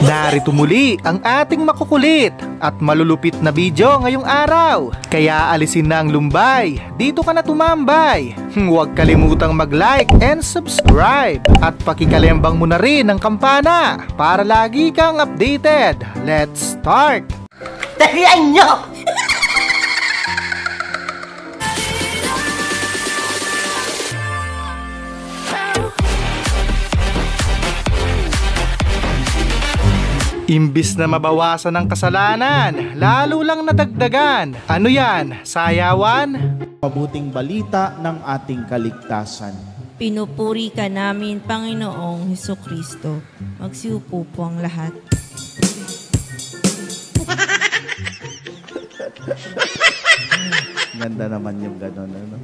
Narito muli ang ating makukulit at malulupit na video ngayong araw. Kaya alisin na ang lumbay, dito ka na tumambay. Huwag kalimutang mag-like and subscribe. At pakikalembang mo na rin ang kampana para lagi kang updated. Let's start! Dalian nyo! Imbis na mabawasan ang kasalanan, lalo lang nadagdagan. Ano yan? Sayawan? Mabuting balita ng ating kaligtasan. Pinupuri ka namin, Panginoong Hesukristo. Magsiupo po ang lahat. Ganda naman yung gano'n. Ano?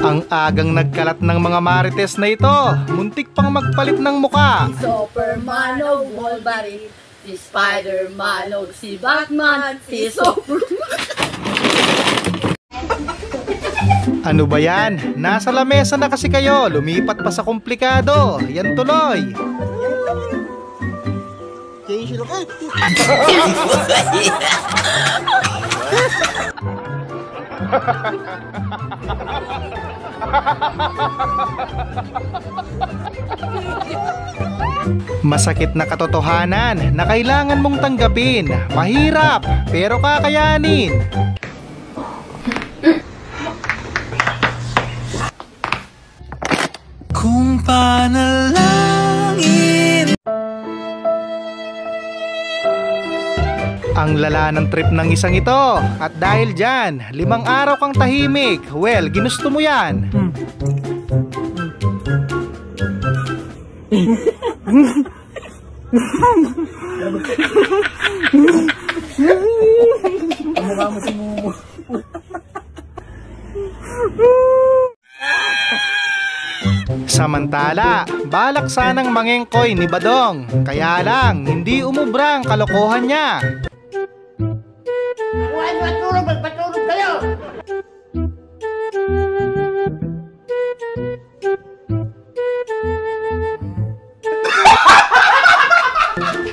Ang agang nagkalat ng mga marites na ito, muntik pang magpalit ng muka. Si Superman o Wolverine, si Spider-Man o si Batman, si Superman. Ano ba yan? Nasa lamesa na kasi kayo, lumipat pa sa komplikado. Yan tuloy. Masakit na katotohanan na kailangan mong tanggapin. Mahirap, pero kakayanin. Kung panalangin. Ang lala ng trip ng isang ito. At dahil dyan, 5 araw kang tahimik. Well, ginusto mo yan. Samantala, balak sanang mangengkoy ni Badong. Kaya lang, hindi umubrang kalokohan niya. Magpatulog kayo!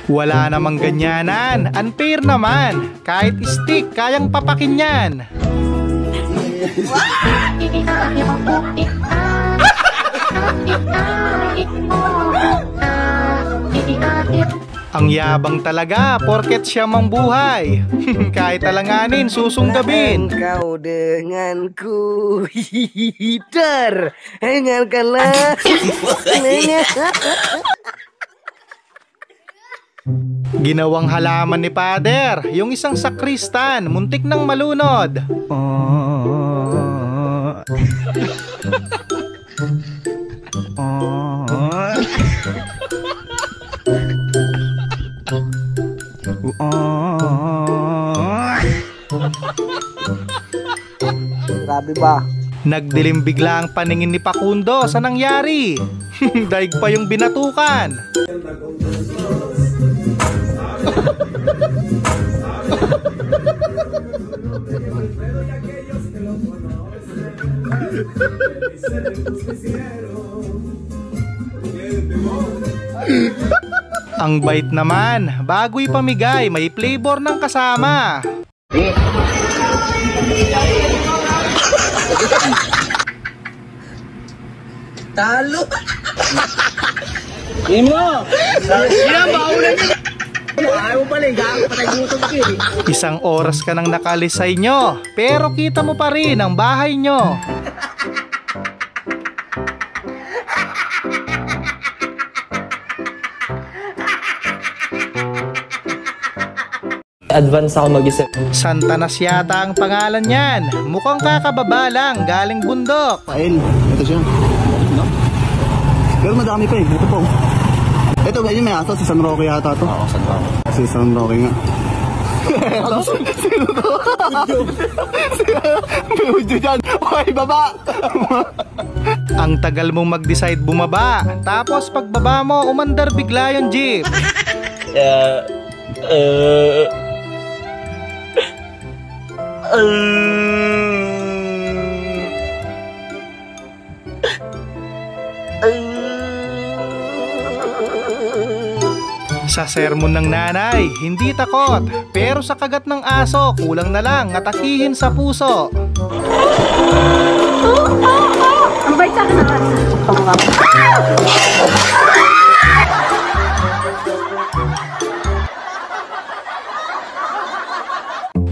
Wala namang ganyanan. Unfair naman. Kahit stick, kayang papakin yan. Ang yabang talaga, porket siya mang buhay. Kahit alanganin, susunggabin. Kau denganku, hider, dengarkanlah. Ginawang halaman ni Pader, yung isang sakristan, muntik nang malunod. Grabe ba? Nagdilim bigla ang paningin ni Pakundo sa nangyari. Daig pa yung binatukan. Ang bait naman, bago'y pamigay, may flavor ng kasama. Talo! Isang oras ka nang nakalis sa inyo, pero kita mo pa rin ang bahay nyo. Advance ako mag-isip. Santanas yata ang pangalan niyan. Mukhang kakababa lang, galing bundok. Ayun, ito siya. No? Pero madami pa eh, ito po. Ito ba yun may aso? Si San Roque yata to? Oo, San Roque. Si San Roque nga. Sino to? May udyo dyan. Okay, baba! Ang tagal mong mag-decide bumaba. Tapos pagbaba mo, umandar bigla yung jeep. Sa sermon ng nanay, hindi takot. Pero sa kagat ng aso, kulang na lang atakihin sa puso. Ang bait sa akin ng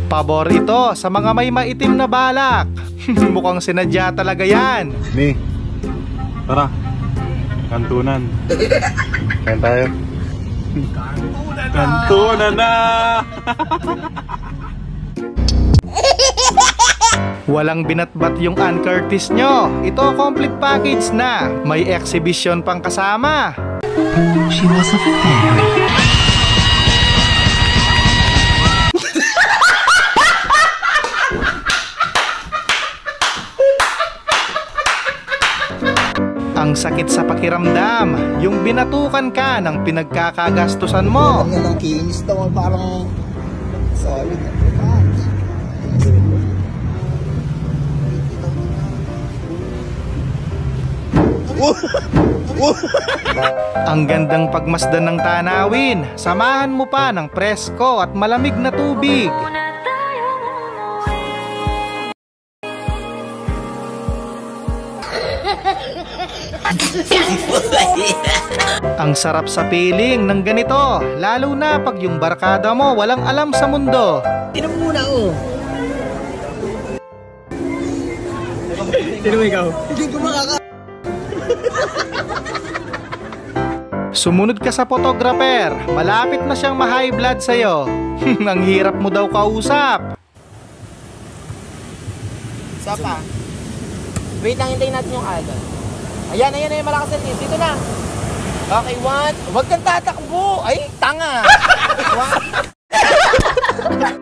Pabor ito sa mga may maitim na balak. Mukhang sinadya talaga yan. Mi, tara. Kantunan. Kain tayo. Kantunan na! Walang binatbat yung Ann Curtis nyo. Ito complete package na. May exhibition pang kasama. She was a fairy. Ang sakit sa pakiramdam, yung binatukan ka ng pinagkakagastusan mo. Ang ng kinis daw, parang solid. Ang gandang pagmasdan ng tanawin, samahan mo pa ng presko at malamig na tubig. Ang sarap sa piling ng ganito, lalo na pag yung barkada mo walang alam sa mundo. Tinom muna oh. Sino ikaw? Hindi ko Sumunod ka sa photographer, malapit na siyang ma-high blood sa'yo. Ang hirap mo daw kausap. Sapa. Wait lang, hintayin natin yung alon. Ayan, malakas na dito na. Okay, wag kang tatakbo. Ay, tanga.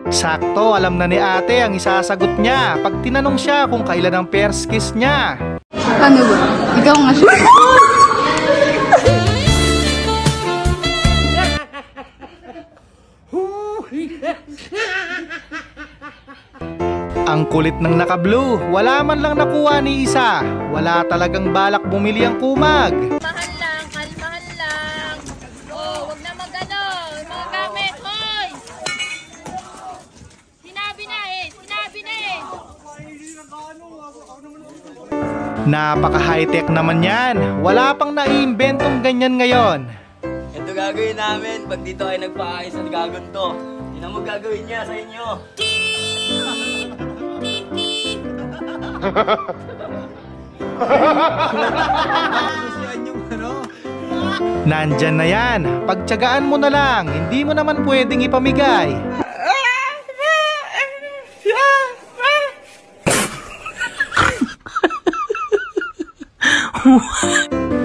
Sakto, alam na ni ate ang isasagot niya pag tinanong siya kung kailan ang first kiss niya. Ano ba? Ikaw nga siya. Ang kulit ng naka-blue, wala man lang nakuha ni isa. Wala talagang balak bumili ang kumag. Kalmahan lang. Oh, wag na magano, mga gamit, hoy! Sinabi na eh. Napaka-high-tech naman yan. Wala pang naiimbentong ganyan ngayon. Ito gagawin namin pag dito ay nagpaayos ng gagon to. Hindi na mo gagawin niya sa inyo. Nandyan na yan. Pagtiyagaan mo na lang. Hindi mo naman pwedeng ipamigay.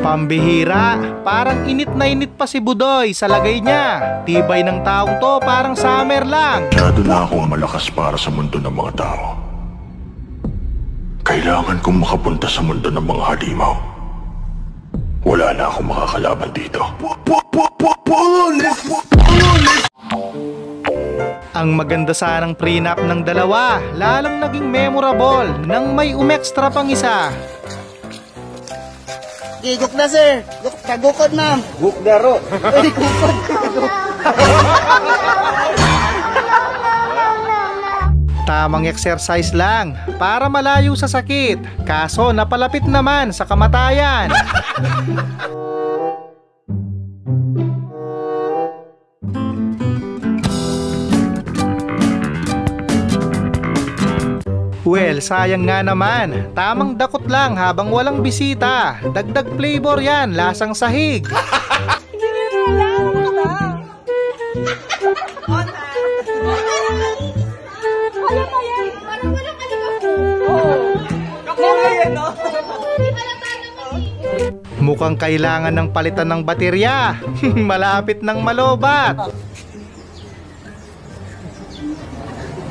Pambihira, parang init na init pa si Budoy sa lagay niya. Tibay ng taong to, parang summer lang. Masyado na akong malakas para sa mundo ng mga tao. Kailangan kong makapunta sa mundo ng mga halimaw. Wala na akong makakalaban dito. Ang maganda sanang prenup ng dalawa, lalong naging memorable nang may umextra pang isa. Gugok na, sir. Kagukod, ma'am. Gukdaro. Ay, gukod. Tamang exercise lang para malayo sa sakit. Kaso napalapit naman sa kamatayan. Well, sayang nga naman. Tamang dakot lang habang walang bisita. Dagdag flavor yan, lasang sahig. Mukhang kailangan ng palitan ng baterya. Malapit ng malobat.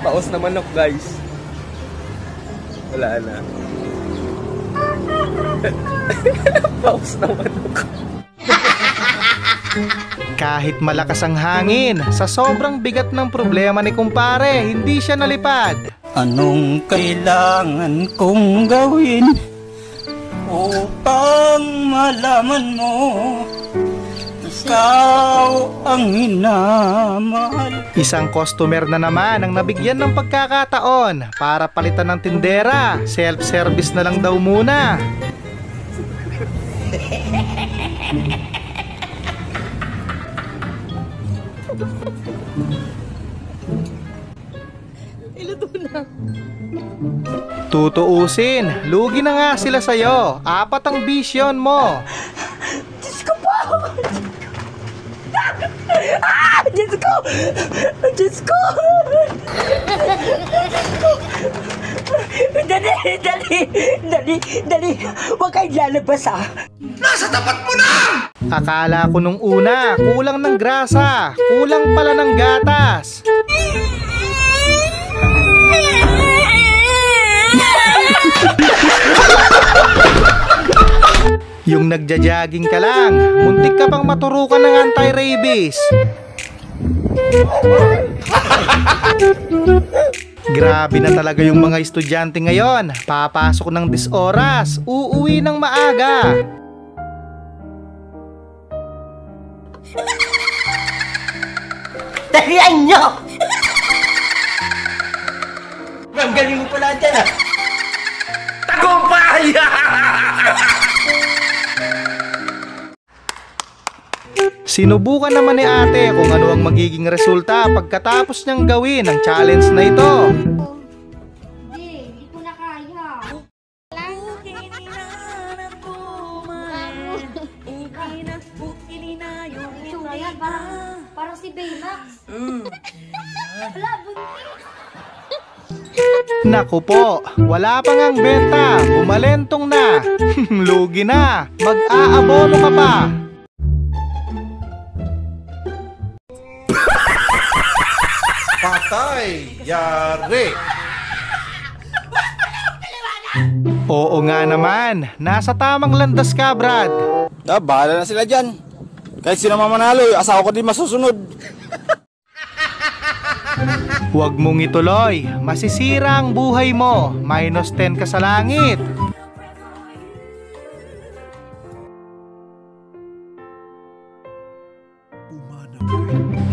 Paus naman ako, guys. Wala na. Paus naman ako. Kahit malakas ang hangin, sa sobrang bigat ng problema ni kumpare, hindi siya nalipad. Anong kailangan kong gawin upang malaman mo na ikaw ang hinamahal. Isang customer na naman ang nabigyan ng pagkakataon para palitan ng tindera. Self-service na lang daw muna. Tutuusin, lugi na nga sila sa'yo. 4 ang vision mo. Diyos ko po! Diyos ko! Diyos ko! Dali! Huwag kayong lalabas Nasa tapat mo na! Akala ko nung una, kulang ng grasa, kulang pala ng gatas. Yung nagja-jogging ka lang, muntik ka pang maturukan ng anti-rabies. Grabe na talaga yung mga estudyante ngayon. Papasok ng 10 oras, uuwi ng maaga. Talian nyo! Ang galing mo pala dyan Tagumpay! Sinubukan naman ni ate kung ano ang magiging resulta pagkatapos niyang gawin ang challenge na ito. Hindi ko na kaya. Parang si Baymax. Wala, Naku po, wala pa ngang benta, bumalentong na. Lugi na, mag-aabono ka pa. Patay! Yari! Oo nga naman, nasa tamang landas ka, Brad. Bahala na sila dyan. Kahit sino mamanalo, asawa ko din masusunod. Huwag mong ituloy, masisira ang buhay mo. -10 ka sa langit.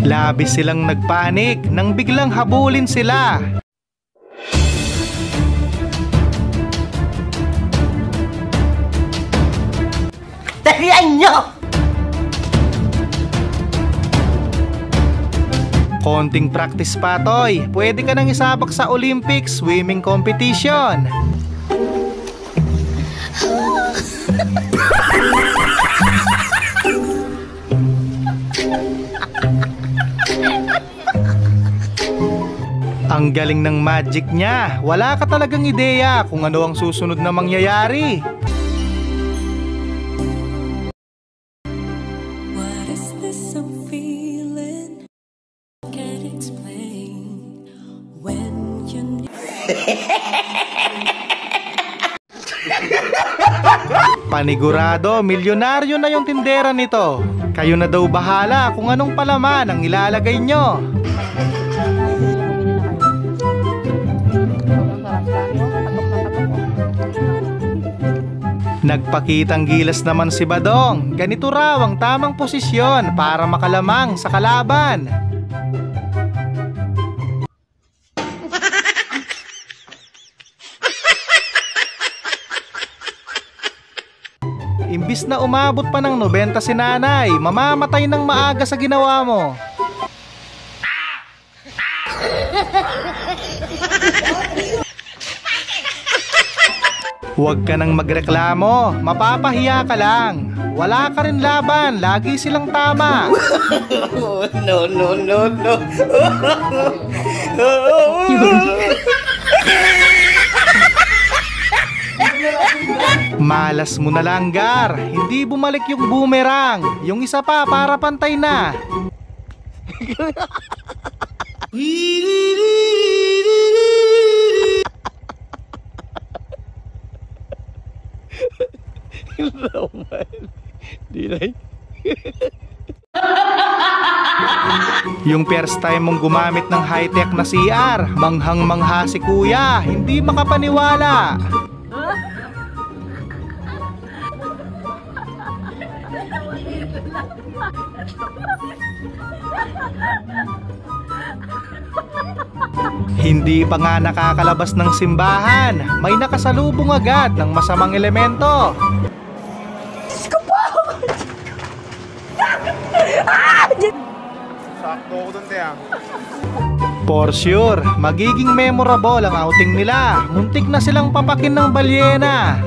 Labis silang nagpanik nang biglang habulin sila. Talian nyo! Konting practice pa, Toy. Pwede ka nang isabak sa Olympic swimming competition. Ang galing ng magic niya. Wala ka talagang ideya kung ano ang susunod na mangyayari. Panigurado, milyonaryo na yung tindera nito. Kayo na daw bahala kung anong palaman ang ilalagay nyo. Nagpakitang gilas naman si Badong. Ganito raw ang tamang posisyon para makalamang sa kalaban. Imbis na umabot pa ng 90 si nanay, mamamatay ng maaga sa ginawa mo. Huwag ka nang magreklamo, mapapahiya ka lang. Wala ka rin laban, lagi silang tama. No. Malas mo na lang, Gar. Hindi bumalik yung boomerang. Yung isa pa para pantay na. Yung first time mong gumamit ng high-tech na CR, manghang-mangha si kuya, hindi makapaniwala. Hindi pa nga nakakalabas ng simbahan, may nakasalubong agad ng masamang elemento. Sakto ko dun, Tia. For sure, magiging memorable ang outing nila. Muntik na silang papakin ng balyena.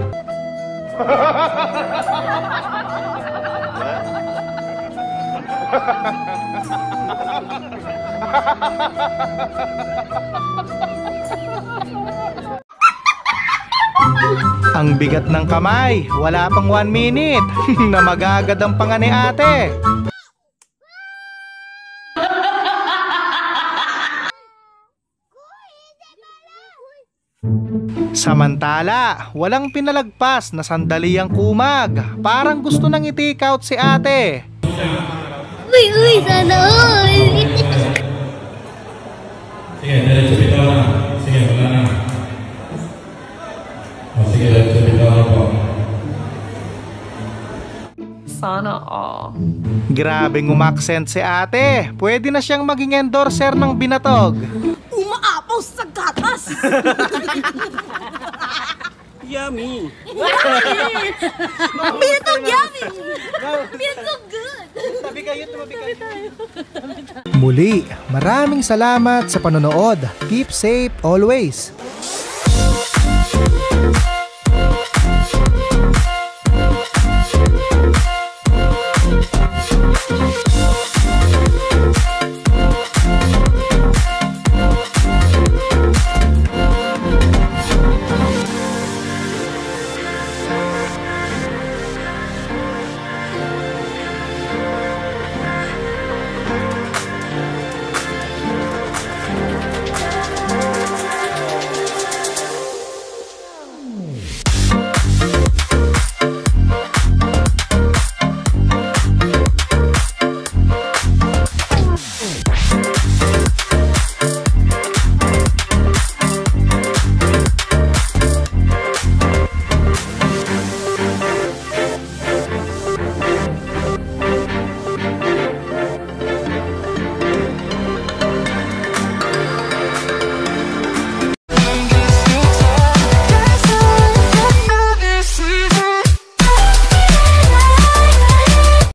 Ang bigat ng kamay, wala pang 1 minute na magagad ang panga ni ate. Samantala, walang pinalagpas na sandali ang kumag. Parang gusto nang i-take out si ate. Uy, sana all! Sige, diretso bitaw na. Sige, wala na. O, sige, diretso bitaw na po. Sana all. Grabeng umaksent si ate. Pwede na siyang maging endorser ng binatog. Umaapaw sa gatas! Yummy! Binatog yummy! Binatog good! Tabi kayo, tumabi kayo. Muli, maraming salamat sa panonood. Keep safe always.